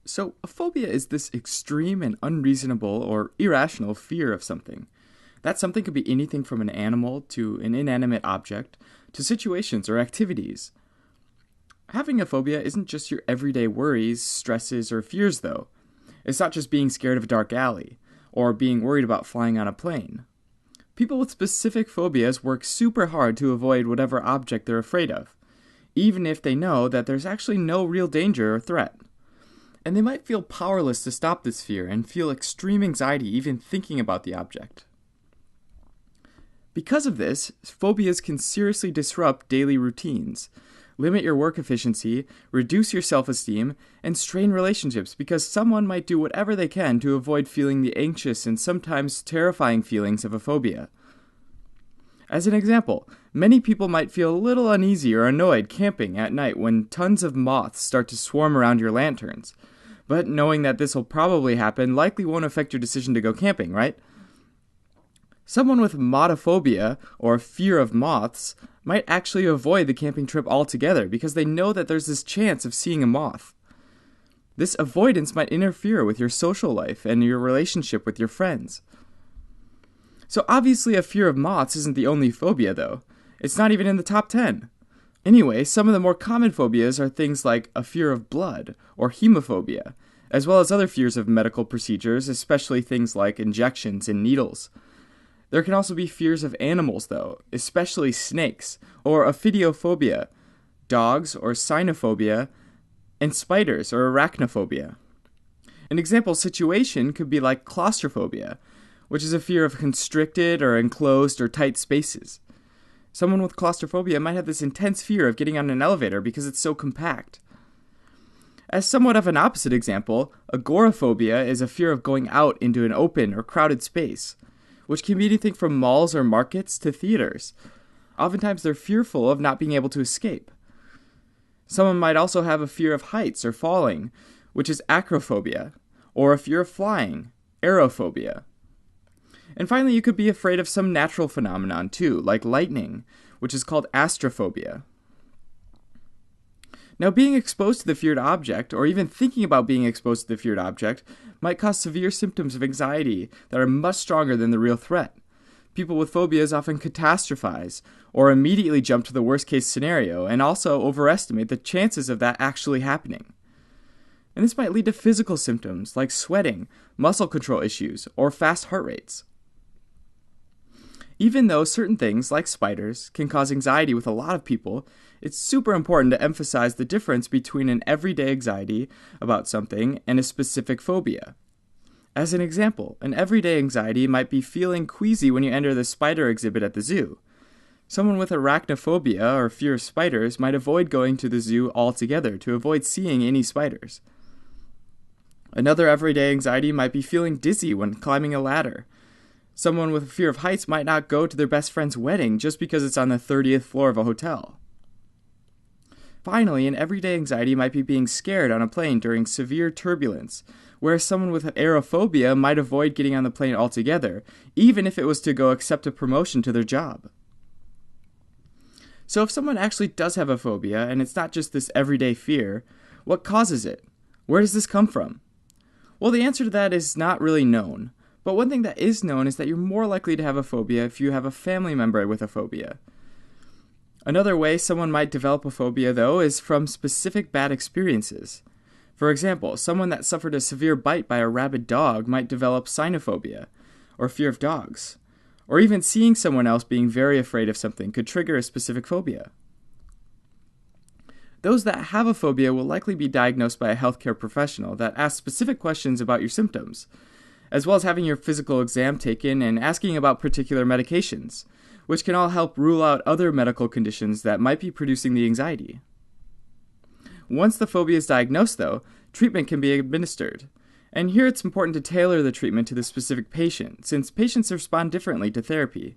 So, a phobia is this extreme and unreasonable or irrational fear of something. That something could be anything from an animal to an inanimate object to situations or activities. Having a phobia isn't just your everyday worries, stresses, or fears, though. It's not just being scared of a dark alley or being worried about flying on a plane. People with specific phobias work super hard to avoid whatever object they're afraid of, even if they know that there's actually no real danger or threat. And they might feel powerless to stop this fear and feel extreme anxiety even thinking about the object. Because of this, phobias can seriously disrupt daily routines, limit your work efficiency, reduce your self-esteem, and strain relationships because someone might do whatever they can to avoid feeling the anxious and sometimes terrifying feelings of a phobia. As an example, many people might feel a little uneasy or annoyed camping at night when tons of moths start to swarm around your lanterns. But knowing that this will probably happen likely won't affect your decision to go camping, right? Someone with motophobia, or fear of moths, might actually avoid the camping trip altogether because they know that there's this chance of seeing a moth. This avoidance might interfere with your social life and your relationship with your friends. So obviously a fear of moths isn't the only phobia, though. It's not even in the top 10. Anyway, some of the more common phobias are things like a fear of blood, or hemophobia, as well as other fears of medical procedures, especially things like injections and needles. There can also be fears of animals, though, especially snakes, or ophidiophobia, dogs or cynophobia, and spiders or arachnophobia. An example situation could be like claustrophobia, which is a fear of constricted or enclosed or tight spaces. Someone with claustrophobia might have this intense fear of getting on an elevator because it's so compact. As somewhat of an opposite example, agoraphobia is a fear of going out into an open or crowded space, which can be anything from malls or markets to theaters. Oftentimes they're fearful of not being able to escape. Someone might also have a fear of heights or falling, which is acrophobia, or a fear of flying, aerophobia. And finally, you could be afraid of some natural phenomenon too, like lightning, which is called astrophobia. Now, being exposed to the feared object, or even thinking about being exposed to the feared object, might cause severe symptoms of anxiety that are much stronger than the real threat. People with phobias often catastrophize, or immediately jump to the worst-case scenario, and also overestimate the chances of that actually happening. And this might lead to physical symptoms like sweating, muscle control issues, or fast heart rates. Even though certain things, like spiders, can cause anxiety with a lot of people, it's super important to emphasize the difference between an everyday anxiety about something and a specific phobia. As an example, an everyday anxiety might be feeling queasy when you enter the spider exhibit at the zoo. Someone with arachnophobia or fear of spiders might avoid going to the zoo altogether to avoid seeing any spiders. Another everyday anxiety might be feeling dizzy when climbing a ladder. Someone with a fear of heights might not go to their best friend's wedding just because it's on the 30th floor of a hotel. Finally, an everyday anxiety might be being scared on a plane during severe turbulence, whereas someone with aerophobia might avoid getting on the plane altogether, even if it was to go accept a promotion to their job. So if someone actually does have a phobia, and it's not just this everyday fear, what causes it? Where does this come from? Well, the answer to that is not really known. But one thing that is known is that you're more likely to have a phobia if you have a family member with a phobia. Another way someone might develop a phobia, though, is from specific bad experiences. For example, someone that suffered a severe bite by a rabid dog might develop cynophobia, or fear of dogs. Or even seeing someone else being very afraid of something could trigger a specific phobia. Those that have a phobia will likely be diagnosed by a healthcare professional that asks specific questions about your symptoms, as well as having your physical exam taken and asking about particular medications, which can all help rule out other medical conditions that might be producing the anxiety. Once the phobia is diagnosed, though, treatment can be administered. And here it's important to tailor the treatment to the specific patient, since patients respond differently to therapy,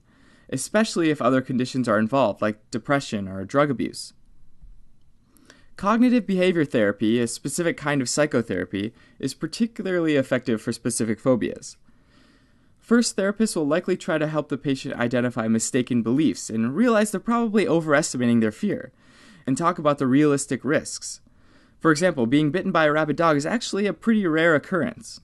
especially if other conditions are involved, like depression or drug abuse. Cognitive behavior therapy, a specific kind of psychotherapy, is particularly effective for specific phobias. First, therapists will likely try to help the patient identify mistaken beliefs and realize they're probably overestimating their fear, and talk about the realistic risks. For example, being bitten by a rabid dog is actually a pretty rare occurrence.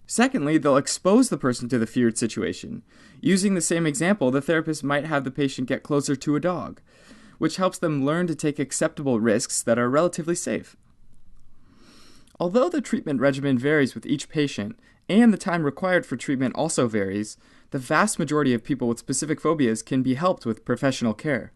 Secondly, they'll expose the person to the feared situation. Using the same example, the therapist might have the patient get closer to a dog, which helps them learn to take acceptable risks that are relatively safe. Although the treatment regimen varies with each patient, and the time required for treatment also varies, the vast majority of people with specific phobias can be helped with professional care.